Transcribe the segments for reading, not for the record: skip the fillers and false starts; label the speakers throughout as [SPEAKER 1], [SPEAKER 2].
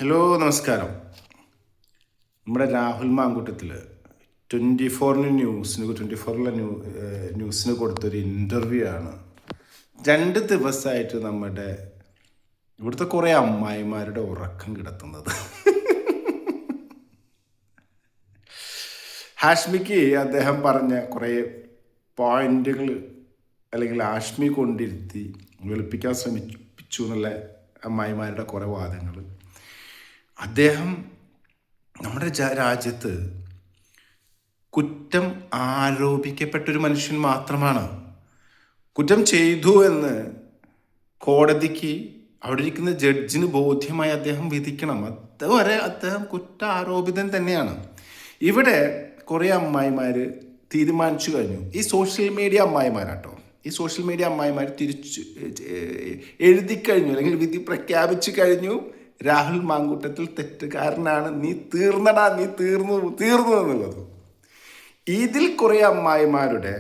[SPEAKER 1] Hello നമസ്കാരം. നമ്മുടെ രാഹുൽ മാങ്കൂട്ടത്തിൽ 24-ലെ ന്യൂസിന് കൊടുത്തൊരു ഇൻ്റർവ്യൂ ആണ്. 2 ദിവസമായിട്ട് നമ്മുടെ ഇവിടുത്തെ കുറേ അമ്മായിമാരുടെ ഉറക്കം കിടത്തുന്നത്. ഹാഷ്മിക്ക് അദ്ദേഹം പറഞ്ഞ കുറേ പോയിന്റുകൾ അല്ലെങ്കിൽ ഹാഷ്മി കൊണ്ടിരുത്തി വെളുപ്പിക്കാൻ ശ്രമിച്ചു എന്നുള്ള അമ്മായിമാരുടെ കുറേ വാദങ്ങൾ. അദ്ദേഹം നമ്മുടെ രാജ്യത്ത് കുറ്റം ആരോപിക്കപ്പെട്ടൊരു മനുഷ്യൻ മാത്രമാണ്. കുറ്റം ചെയ്തു എന്ന് കോടതിക്ക് അവിടെ ഇരിക്കുന്ന ജഡ്ജിന് ബോധ്യമായി അദ്ദേഹം വിധിക്കണം. അതുവരെ അദ്ദേഹം കുറ്റാരോപിതൻ തന്നെയാണ്. ഇവിടെ കുറേ അമ്മായിമാർ തീരുമാനിച്ചു കഴിഞ്ഞു. ഈ സോഷ്യൽ മീഡിയ അമ്മായിമാരാട്ടോ. ഈ സോഷ്യൽ മീഡിയ അമ്മായിമാർ തിരിച്ചു എഴുതി കഴിഞ്ഞു അല്ലെങ്കിൽ വിധി പ്രഖ്യാപിച്ചു കഴിഞ്ഞു. രാഹുൽ മാങ്കൂട്ടത്തിൽ തെറ്റുകാരനാണ്, നീ തീർന്നടാ, നീ തീർന്നു എന്നുള്ളത്. ഇതിൽ കുറേ അമ്മായിമാരുടെ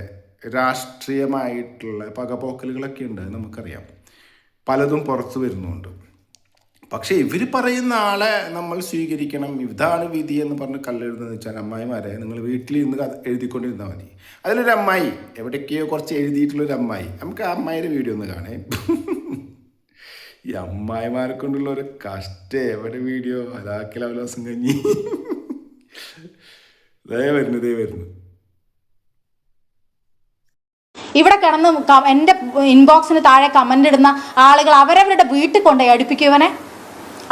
[SPEAKER 1] രാഷ്ട്രീയമായിട്ടുള്ള പകപോക്കലുകളൊക്കെ ഉണ്ട്, നമുക്കറിയാം. പലതും പുറത്തു വരുന്നുണ്ട്. പക്ഷെ ഇവർ പറയുന്ന ആളെ നമ്മൾ സ്വീകരിക്കണം, ഇതാണ് വിധി എന്ന് പറഞ്ഞ് കല്ലെഴുതുന്നത് വെച്ചാൽ അമ്മായിമാരെ നിങ്ങൾ വീട്ടിലിരുന്ന് എഴുതിക്കൊണ്ടിരുന്നാൽ മതി. അതിലൊരു അമ്മായി എവിടേക്കോ കുറച്ച് എഴുതിയിട്ടുള്ളൊരു അമ്മായി, നമുക്ക് ആ അമ്മായിയുടെ വീഡിയോ ഒന്ന് കാണേ. ഈ അമ്മായിമാരെ കൊണ്ടുള്ള ഒരു കഷ്ടേ. എവിടെ വീഡിയോ അതാക്കിൽ അവലോസം കഴിഞ്ഞ് വരുന്നു.
[SPEAKER 2] ഇവിടെ കിടന്ന് എൻ്റെ ഇൻബോക്സിന് താഴെ കമന്റ് ഇടുന്ന ആളുകൾ അവരവരുടെ വീട്ടിൽ കൊണ്ടുപോയി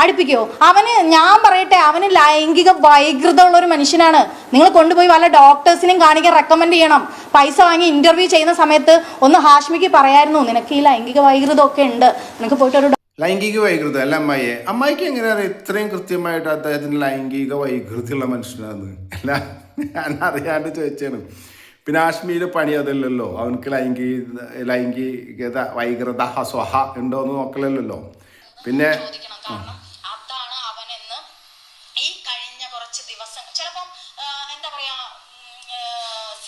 [SPEAKER 2] അടുപ്പിക്കോ? അവന് ഞാൻ പറയട്ടെ, അവന് ലൈംഗിക വൈകൃതമുള്ള ഒരു മനുഷ്യനാണ്. നിങ്ങൾ കൊണ്ടുപോയി വല്ല ഡോക്ടേഴ്സിനെയും കാണിക്കാൻ റെക്കമെൻഡ് ചെയ്യണം. പൈസ വാങ്ങി ഇന്റർവ്യൂ ചെയ്യുന്ന സമയത്ത് ഒന്ന് ഹാഷ്മിക്ക് പറയായിരുന്നു, നിനക്ക് ഈ ലൈംഗിക വൈകൃതം ഒക്കെ ഉണ്ട്, നിനക്ക് പോയിട്ട് ഒരു
[SPEAKER 1] ലൈംഗിക വൈകൃതം അല്ല അമ്മായിക്ക് എങ്ങനെയാ ഇത്രയും കൃത്യമായിട്ട് അദ്ദേഹത്തിന് ലൈംഗിക വൈകൃതിയുള്ള മനുഷ്യനാണ്? അല്ല, ഞാൻ അറിയാണ്ട് ചോദിച്ചാണ്. പിന്നെ കാശ്മീര് പണി അതല്ലല്ലോ, അവനക്ക് ലൈംഗികത വൈകൃത സ്വഹ ഉണ്ടോ എന്ന് നോക്കലല്ലോ. പിന്നെ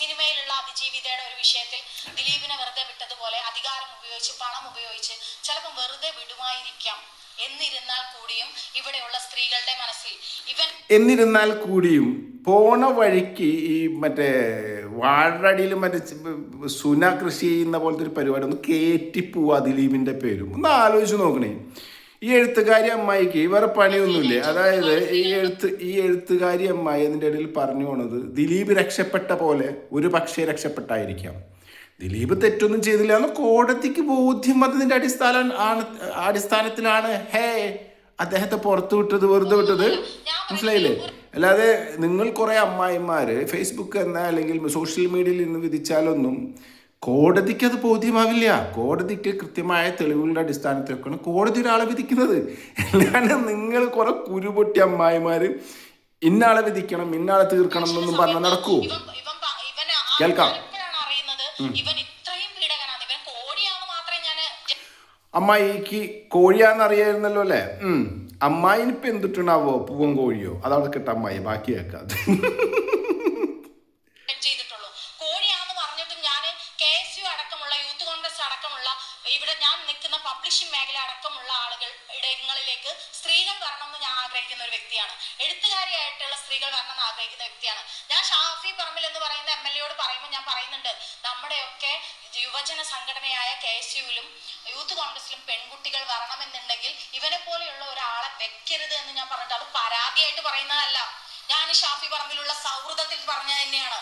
[SPEAKER 2] സിനിമയിലുള്ള അതിജീവിതയുടെ ഒരു വിഷയത്തിൽ ദിലീപിനെ വെറുതെ വിട്ടതുപോലെ അധികാരം ഉപയോഗിച്ച് പണം ഉപയോഗിച്ച് ചിലപ്പോൾ വെറുതെ വിടുമായിരിക്കാം. ഇവിടെയുള്ള സ്ത്രീകളുടെ മനസ്സിൽ
[SPEAKER 1] എന്നിരുന്നാൽ കൂടിയും പോണ വഴിക്ക് ഈ മറ്റേ വാഴടിയിൽ മറ്റേ സുന കൃഷി ചെയ്യുന്ന പോലത്തെ ഒരു പരിപാടി ഒന്ന് കയറ്റിപ്പോവാ ദിലീപിന്റെ പേരും. ഒന്ന് ആലോചിച്ച് നോക്കണേ. ഈ എഴുത്തുകാരി അമ്മായിക്ക് വേറെ പണിയൊന്നുമില്ലേ? അതായത് ഈ എഴുത്തുകാരി അമ്മായി അതിൻ്റെ ഇടയിൽ പറഞ്ഞു പോണത് ദിലീപ് രക്ഷപ്പെട്ട പോലെ ഒരു പക്ഷേ രക്ഷപ്പെട്ടായിരിക്കാം. ദിലീപ് തെറ്റൊന്നും ചെയ്തില്ല എന്ന് കോടതിക്ക് ബോധ്യം വന്നതിൻ്റെ അടിസ്ഥാനത്തിലാണ് അദ്ദേഹത്തെ പുറത്തു വിട്ടത്, വെറുതെ വിട്ടത്. മനസ്സിലായില്ലേ? അല്ലാതെ നിങ്ങൾ കുറേ അമ്മായിമാർ ഫേസ്ബുക്ക് അല്ലെങ്കിൽ സോഷ്യൽ മീഡിയയിൽ നിന്ന് വിധിച്ചാലൊന്നും കോടതിക്ക് അത് ബോധ്യമാവില്ല. കോടതിക്ക് കൃത്യമായ തെളിവുകളുടെ അടിസ്ഥാനത്തിലൊക്കെയാണ് കോടതി ഒരാളെ വിധിക്കുന്നത്. അല്ലാണ്ട് നിങ്ങൾ കുറെ കുരുപൊട്ടി അമ്മായിമാർ ഇന്നാളെ വിധിക്കണം, ഇന്നാളെ തീർക്കണം എന്നൊന്നും പറഞ്ഞാൽ നടക്കൂ? കേൾക്കാം. അമ്മായിക്ക് കോഴിയാന്ന് അറിയായിരുന്നല്ലോ അല്ലേ? അമ്മായിനിപ്പോ എന്തിട്ടുണ്ടാവോ? പൂവൻ കോഴിയോ? അതവിടെ കിട്ട അമ്മായി, ബാക്കി കേൾക്കാതെ.
[SPEAKER 2] ഇവിടെ ഞാൻ നിൽക്കുന്ന പബ്ലിഷിംഗ് മേഖല അടക്കമുള്ള ഇടങ്ങളിലേക്ക് സ്ത്രീകൾ വരണമെന്ന് ഞാൻ ആഗ്രഹിക്കുന്ന ഒരു വ്യക്തിയാണ്. എഴുത്തുകാരിയായിട്ടുള്ള സ്ത്രീകൾ വരണമെന്ന് ആഗ്രഹിക്കുന്ന വ്യക്തിയാണ് ഞാൻ. ഷാഫി പറമ്പിൽ എന്ന് പറയുന്ന MLA പറയുമ്പോൾ ഞാൻ പറയുന്നുണ്ട്, നമ്മുടെയൊക്കെ യുവജന സംഘടനയായ KSUവിലും യൂത്ത് കോൺഗ്രസിലും പെൺകുട്ടികൾ വരണമെന്നുണ്ടെങ്കിൽ ഇവനെ പോലെയുള്ള ഒരാളെ വെക്കരുത് എന്ന് ഞാൻ പറഞ്ഞിട്ട് അത് പരാതിയായിട്ട് പറയുന്നതല്ല. ഞാൻ ഷാഫി പറമ്പിലുള്ള സൗഹൃദത്തിൽ പറഞ്ഞ തന്നെയാണ്.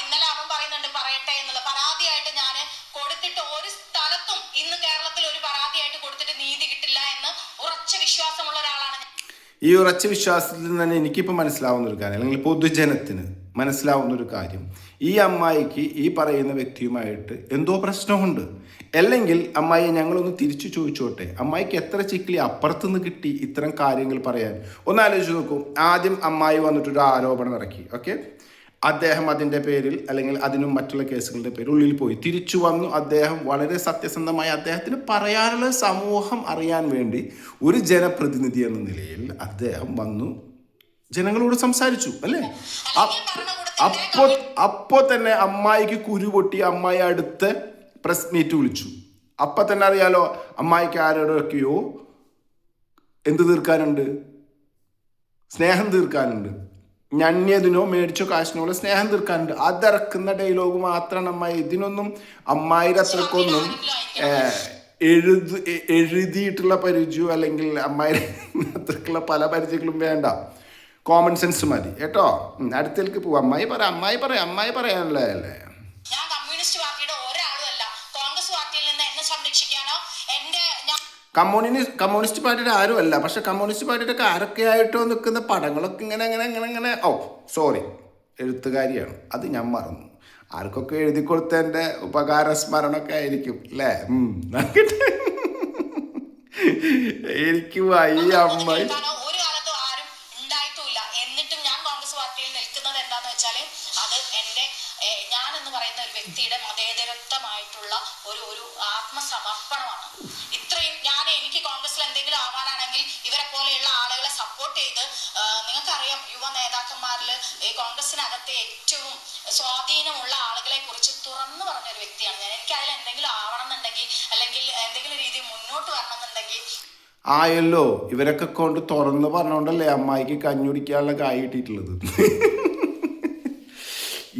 [SPEAKER 2] ഇന്നലെ അവൻ പറയുന്നുണ്ട് പറയട്ടെ എന്നുള്ള പരാതിയായിട്ട് ഞാൻ കൊടുത്തിട്ട് ഒരു സ്ഥലത്തും ഇന്ന് കേരളത്തിൽ ഒരു പരാതിയായിട്ട് കൊടുത്തിട്ട് നീതി കിട്ടില്ല എന്ന് ഉറച്ച വിശ്വാസമുള്ള ഒരാളാണ് ഞാൻ.
[SPEAKER 1] ഈ ഉറച്ച വിശ്വാസത്തിൽ നിന്ന് തന്നെ എനിക്കിപ്പോൾ മനസ്സിലാവുന്ന ഒരു കാര്യം, അല്ലെങ്കിൽ പൊതുജനത്തിന് മനസ്സിലാവുന്ന ഒരു കാര്യം, ഈ അമ്മായിക്ക് ഈ പറയുന്ന വ്യക്തിയുമായിട്ട് എന്തോ പ്രശ്നമുണ്ട്. അല്ലെങ്കിൽ അമ്മായി ഞങ്ങളൊന്ന് തിരിച്ചു ചോദിച്ചോട്ടെ, അമ്മായിക്ക് എത്ര ചിക്കിലി അപ്പുറത്തുനിന്ന് കിട്ടി ഇത്തരം കാര്യങ്ങൾ പറയാൻ? ഒന്ന് ആലോചിച്ച് നോക്കൂ. ആദ്യം അമ്മായി വന്നിട്ടൊരു ആരോപണം ഇറക്കി. ഓക്കെ, അദ്ദേഹം അതിൻ്റെ പേരിൽ അല്ലെങ്കിൽ അതിനും മറ്റുള്ള കേസുകളുടെ പേരിൽ ഉള്ളിൽ പോയി. തിരിച്ചു വന്നു. അദ്ദേഹം വളരെ സത്യസന്ധമായി അദ്ദേഹത്തിന് പറയാനുള്ള സമൂഹം അറിയാൻ വേണ്ടി ഒരു ജനപ്രതിനിധി എന്ന നിലയിൽ അദ്ദേഹം വന്നു ജനങ്ങളോട് സംസാരിച്ചു, അല്ലേ? അപ്പോ തന്നെ അമ്മായിക്ക് കുരുപൊട്ടി. അമ്മായി അടുത്ത പ്രസ് മീറ്റ് വിളിച്ചു. അപ്പം തന്നെ അറിയാലോ അമ്മായിക്ക് ആരോടൊക്കെയോ എന്ത് തീർക്കാനുണ്ട്. സ്നേഹം തീർക്കാനുണ്ട്, ഞണ്യതിനോ മേടിച്ചോ കാശിനോ സ്നേഹം തീർക്കാനുണ്ട്. അതിറക്കുന്ന ഡയലോഗ് മാത്രമാണ് അമ്മായി. ഇതിനൊന്നും അമ്മായിയുടെ അത്രക്കൊന്നും എഴുതിയിട്ടുള്ള പരിചയമോ അല്ലെങ്കിൽ അമ്മായിയുടെ അത്രക്കുള്ള പല പരിചയങ്ങളും വേണ്ട. കോമൺ സെൻസ് മതി കേട്ടോ. അടുത്തേക്ക് പോവാം. അമ്മായി പറയാനുള്ളതല്ലേ.
[SPEAKER 2] ഞാൻ കമ്മ്യൂണിസ്റ്റ് പാർട്ടിയുടെ ഒരാളും അല്ല. കോൺഗ്രസ് പാർട്ടിയിൽ നിന്ന് എന്നെ സംരക്ഷിക്കാനോ എന്റെ
[SPEAKER 1] കമ്മ്യൂണിസ്റ്റ് പാർട്ടിയുടെ ആരും അല്ല. പക്ഷെ കമ്മ്യൂണിസ്റ്റ് പാർട്ടിയുടെ ആരൊക്കെ ആയിട്ടോ നിൽക്കുന്ന പടങ്ങളൊക്കെ ഇങ്ങനെ സോറി, എഴുത്തുകാരിയാണ്, അത് ഞാൻ മറന്നു. ആർക്കൊക്കെ എഴുതി കൊടുത്തതിൻ്റെ ഉപകാര സ്മരണൊക്കെ ആയിരിക്കും അല്ലേ. എനിക്ക് ഈ അമ്മായി
[SPEAKER 2] ഒരു കാലത്തും ആരും ഉണ്ടായിട്ടുമില്ല. എന്നിട്ടും ഞാൻ കോൺഗ്രസ് പാർട്ടിയിൽ നിൽക്കുന്നത് എന്താന്ന് വെച്ചാല് അത് എന്റെ ഞാൻ എന്ന് പറയുന്ന ഒരു വ്യക്തിയുടെ മതേതരത്വമായിട്ടുള്ള ഒരു ആത്മസമർപ്പണമാണ്. ഇത്രയും എനിക്ക് കോൺഗ്രസിൽ എന്തെങ്കിലും ആവാനാണെങ്കിൽ ഇവരെ പോലെയുള്ള ആളുകളെ സപ്പോർട്ട് ചെയ്ത്, നിങ്ങൾക്കറിയാം യുവ നേതാക്കന്മാരിൽ കോൺഗ്രസിനകത്തെ ഏറ്റവും സ്വാധീനമുള്ള ആളുകളെ കുറിച്ച് തുറന്നു പറഞ്ഞൊരു വ്യക്തിയാണ് ഞാൻ. എനിക്ക് അതിൽ എന്തെങ്കിലും ആവണം എന്നുണ്ടെങ്കിൽ അല്ലെങ്കിൽ എന്തെങ്കിലും രീതി മുന്നോട്ട് വരണം എന്നുണ്ടെങ്കിൽ
[SPEAKER 1] ആയല്ലോ. ഇവരൊക്കെ കൊണ്ട് തുറന്ന് പറഞ്ഞോണ്ടല്ലേ അമ്മായിക്ക് കഞ്ഞുടിക്കാനുള്ള കായ് കിട്ടിയിട്ടുള്ളത്.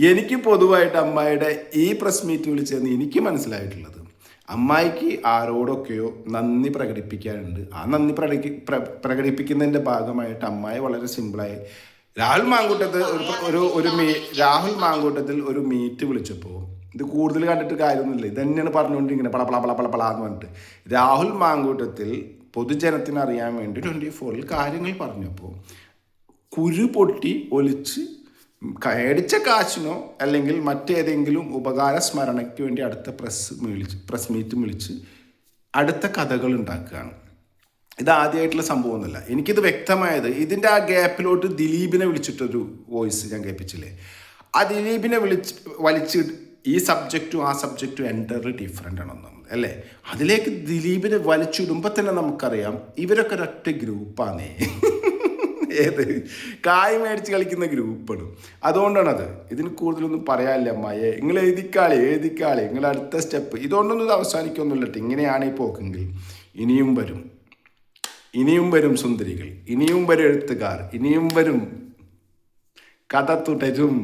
[SPEAKER 1] എനിക്ക് പൊതുവായിട്ട് അമ്മായിയുടെ ഈ പ്രസ് മീറ്റ് വിളിച്ചതെന്ന് എനിക്ക് മനസ്സിലായിട്ടുള്ളത്, അമ്മായിക്ക് ആരോടൊക്കെയോ നന്ദി പ്രകടിപ്പിക്കാനുണ്ട്. ആ നന്ദി പ്രകടിപ്പിക്കുന്നതിൻ്റെ ഭാഗമായിട്ട് അമ്മായി വളരെ സിമ്പിളായി രാഹുൽ മാങ്കൂട്ടത്തിൽ ഒരു മീറ്റ് വിളിച്ചപ്പോൾ, ഇത് കൂടുതൽ കണ്ടിട്ട് കാര്യമൊന്നുമില്ല, ഇത് തന്നെയാണ് പറഞ്ഞുകൊണ്ടിരിക്കുന്നത് പളാന്ന് പറഞ്ഞിട്ട്. രാഹുൽ മാങ്കൂട്ടത്തിൽ പൊതുജനത്തിന് അറിയാൻ വേണ്ടി 24-ൽ കാര്യങ്ങൾ പറഞ്ഞപ്പോൾ കുരു പൊട്ടി ഒലിച്ച് മേടിച്ച കാശിനോ അല്ലെങ്കിൽ മറ്റേതെങ്കിലും ഉപകാര സ്മരണയ്ക്ക് വേണ്ടി അടുത്ത പ്രസ് മീറ്റ് വിളിച്ച് അടുത്ത കഥകൾ ഉണ്ടാക്കുകയാണ്. ഇത് ആദ്യമായിട്ടുള്ള സംഭവമൊന്നുമല്ല. എനിക്കിത് വ്യക്തമായത് ഇതിൻ്റെ ആ ഗ്യാപ്പിലോട്ട് ദിലീപിനെ വിളിച്ചിട്ടൊരു വോയിസ് ഞാൻ കേൾപ്പിച്ചില്ലേ, ആ ദിലീപിനെ വലിച്ച് ഈ സബ്ജക്റ്റും ആ സബ്ജക്റ്റും എൻ്റർലി ഡിഫറെൻ്റ് ആണെന്നാണ് അല്ലേ. അതിലേക്ക് ദിലീപിനെ വലിച്ചിടുമ്പോൾ തന്നെ നമുക്കറിയാം ഇവരൊക്കെ ഒരൊറ്റ ഗ്രൂപ്പാണേ. ഏത് കായ് മേടിച്ച് കളിക്കുന്ന ഗ്രൂപ്പാണ്. അതുകൊണ്ടാണത്. ഇതിന് കൂടുതലൊന്നും പറയാനില്ല അമ്മായെ. നിങ്ങൾ എഴുതിക്കാളി നിങ്ങൾ അടുത്ത സ്റ്റെപ്പ്. ഇതുകൊണ്ടൊന്നും ഇത് അവസാനിക്കൊന്നുമില്ല. ഇങ്ങനെയാണ് ഈ പോക്കെങ്കിൽ ഇനിയും വരും സുന്ദരികൾ, ഇനിയും വരും എഴുത്തുകാർ, ഇനിയും വരും. കഥ തുടരും.